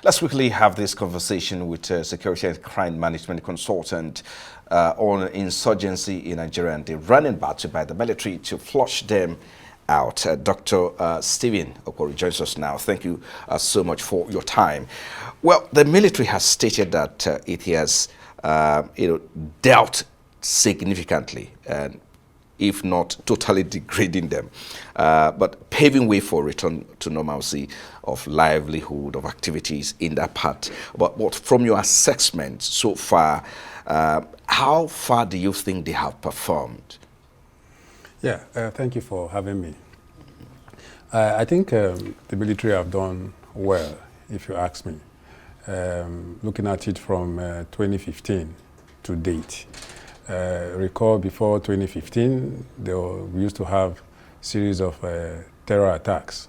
Let's quickly have this conversation with security and crime management consultant on insurgency in Nigeria and the running battle by the military to flush them out. Dr. Stephen Okwori joins us now. Thank you so much for your time. Well, the military has stated that it has dealt significantly and if not totally degrading them, but paving way for return to normalcy of livelihood, of activities in that part. But from your assessment so far, how far do you think they have performed? Yeah, thank you for having me. I think the military have done well, if you ask me. Looking at it from 2015 to date. Recall before 2015, we used to have series of terror attacks.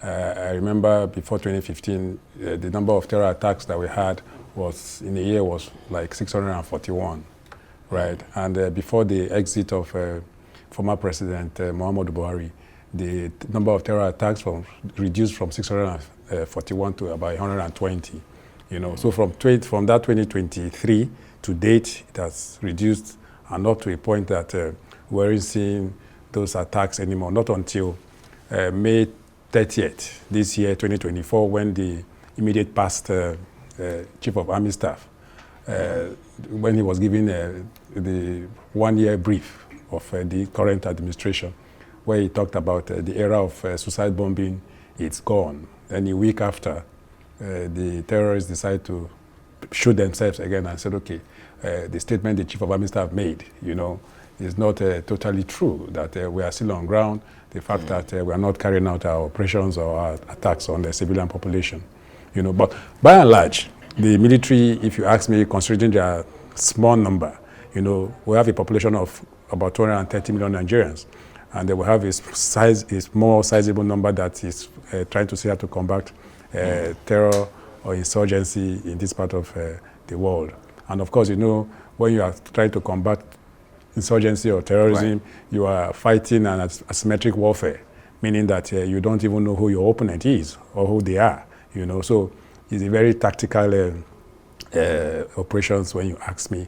I remember before 2015, the number of terror attacks that we had was in a year was like 641, right? And before the exit of former President Muhammadu Buhari, the number of terror attacks reduced from 641 to about 120. So from that 2023 to date, it has reduced and up to a point that we aren't seeing those attacks anymore. Not until May 30th this year, 2024, when the immediate past Chief of Army Staff, when he was given the one-year brief of the current administration, where he talked about the era of suicide bombing, it's gone. Then a week after, the terrorists decided to shoot themselves again and said, okay, the statement the Chief of Army Staff made, is not totally true, that we are still on ground, the fact that we are not carrying out our operations or our attacks on the civilian population. But by and large, the military, if you ask me, considering their small number, we have a population of about 230 million Nigerians, and they will have a more sizable number that is trying to see how to combat terror or insurgency in this part of the world. And of course, when you are trying to combat insurgency or terrorism, right, you are fighting an asymmetric warfare, meaning that you don't even know who your opponent is or who they are. So it's a very tactical operations when you ask me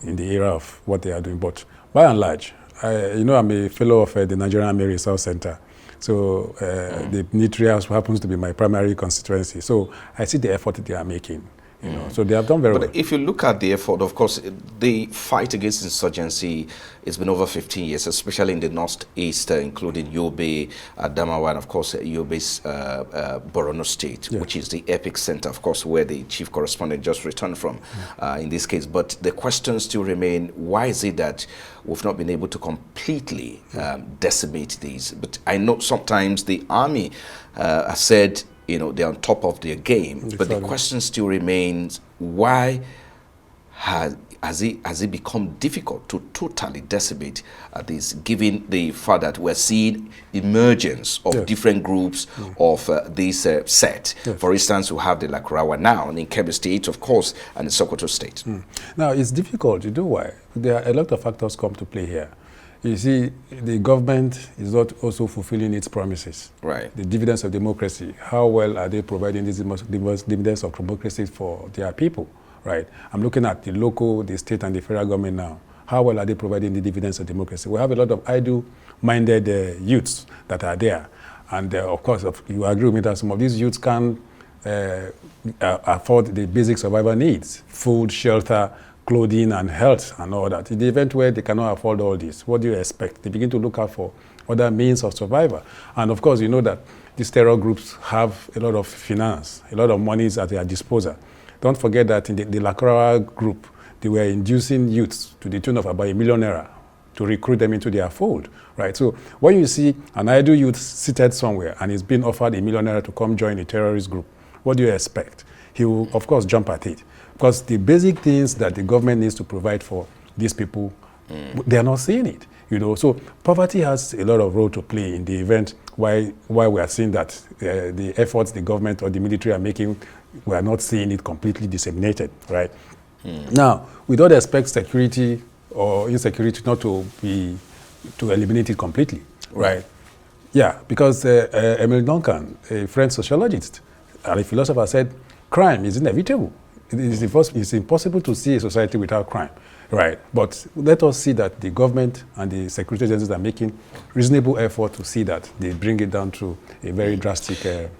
in the era of what they are doing. But by and large, I'm a fellow of the Nigerian Army Research Center. So the military house happens to be my primary constituency. So I see the effort that they are making. So they have done very well. But if you look at the effort, of course, the fight against insurgency has been over 15 years, especially in the northeast, including Yobe, Adamawa, and of course, Yobe's Borno State, yeah, which is the epic center, of course, where the chief correspondent just returned from in this case. But the questions still remain, why is it that we've not been able to completely decimate these? But I know sometimes the army has said, they're on top of their game, but the question still remains, why has it become difficult to totally decimate this, given the fact that we're seeing emergence of different groups of this set? For instance, we have the Lakurawa now, in Kebbi State, of course, and in Sokoto State. Now, it's difficult. You know why? There are a lot of factors come to play here. You see, the government is not also fulfilling its promises. Right. The dividends of democracy, how well are they providing these dividends of democracy for their people, right? I'm looking at the local, the state, and the federal government now. How well are they providing the dividends of democracy? We have a lot of idle-minded youths that are there. And of course, you agree with me that some of these youths can afford the basic survival needs, food, shelter, clothing and health and all that. In the event where they cannot afford all this, what do you expect? They begin to look out for other means of survival. And of course, you know that these terror groups have a lot of finance, a lot of monies at their disposal. Don't forget that in the Lakurawa group, they were inducing youths to the tune of about ₦1 million to recruit them into their fold, right? So when you see an idle youth seated somewhere and is being offered ₦1 million to come join a terrorist group, what do you expect? He will, of course, jump at it. Because the basic things that the government needs to provide for these people, they are not seeing it. So poverty has a lot of role to play in the event why we are seeing that the efforts the government or the military are making, we are not seeing it completely disseminated, right? Now, we don't expect security or insecurity not to eliminate it completely, right? Yeah, because Emily Duncan, a French sociologist and a philosopher, said crime is inevitable. It's impossible to see a society without crime, right? But let us see that the government and the security agencies are making reasonable effort to see that they bring it down to a very drastic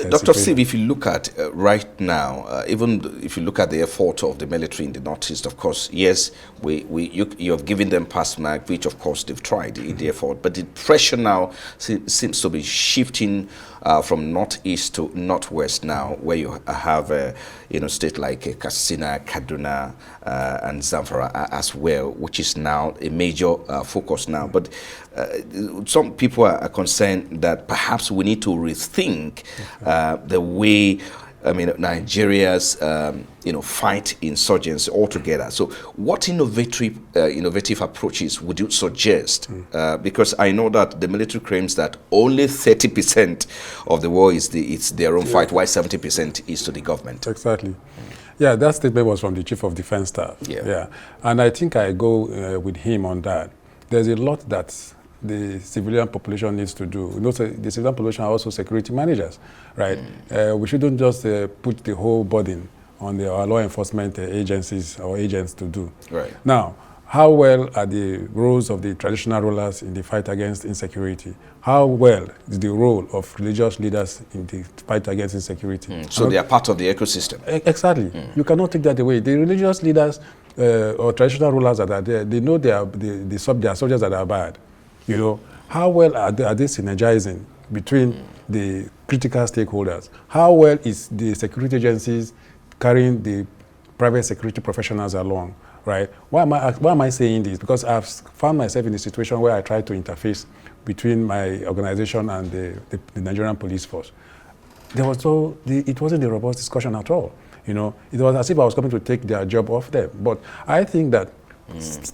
Dr. Steve, if you look at right now, even if you look at the effort of the military in the Northeast, of course, yes, you have given them pass mark, which of course they've tried the effort, but the pressure now seems to be shifting from Northeast to Northwest now, where you have state like Katsina, Kaduna, and Zamfara as well, which is now a major focus now. But some people are concerned that perhaps we need to rethink the way Nigeria's fight insurgency altogether. So what innovative approaches would you suggest? Because I know that the military claims that only 30% of the war it's their own fight, while 70% is to the government. Exactly. Yeah, that statement was from the Chief of Defense Staff. Yeah. And I think I go with him on that. There's a lot that the civilian population needs to do. The civilian population are also security managers, right? We shouldn't just put the whole burden on our law enforcement agencies or agents to do. Right. Now, how well are the roles of the traditional rulers in the fight against insecurity? How well is the role of religious leaders in the fight against insecurity? So they are part of the ecosystem. Exactly. You cannot take that away. The religious leaders or traditional rulers that are there, they know they are soldiers that are bad. How well are they synergizing between the critical stakeholders? How well is the security agencies carrying the private security professionals along, right? Why am I saying this? Because I've found myself in a situation where I try to interface between my organization and the Nigerian police force. It wasn't a robust discussion at all. It was as if I was coming to take their job off them. But I think that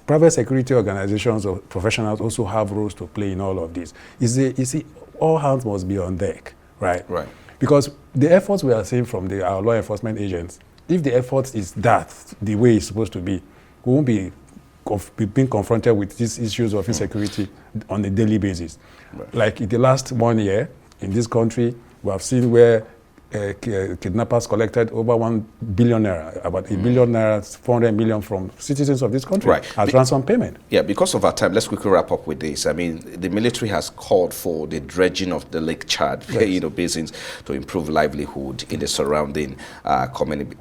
private security organizations or professionals also have roles to play in all of this. You see, all hands must be on deck, right? Right. Because the efforts we are seeing from our law enforcement agents, if the effort is the way it's supposed to be, we won't be being confronted with these issues of insecurity on a daily basis. Right. Like in the last 1 year in this country, we have seen where kidnappers collected over 1 billion naira, about a billion naira, 400 million from citizens of this country as ransom payment. Yeah, because of our time, let's quickly wrap up with this. The military has called for the dredging of the Lake Chad, basins to improve livelihood in the surrounding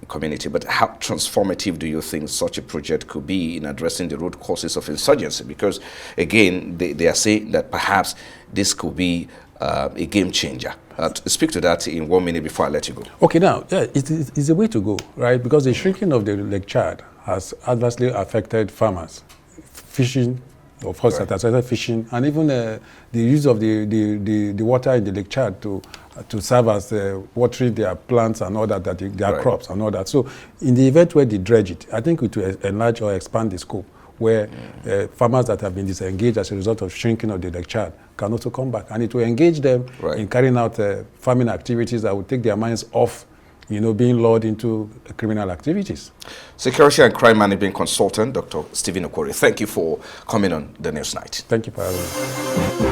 community. But how transformative do you think such a project could be in addressing the root causes of insurgency? Because again, they are saying that perhaps this could be a game changer. Speak to that in 1 minute before I let you go. Okay, now, it's a way to go, right? Because the shrinking of the Lake Chad has adversely affected farmers, fishing, of course, that has affected fishing, and even the use of the water in the Lake Chad to serve as watering their plants and all that, their crops and all that. So, in the event where they dredge it, I think it will enlarge or expand the scope, where farmers that have been disengaged as a result of shrinking of the Lake Chad can also come back. And it will engage them in carrying out farming activities that will take their minds off, being lured into criminal activities. Security and crime management consultant, Dr. Stephen Okwori, thank you for coming on the News Night. Thank you for having me.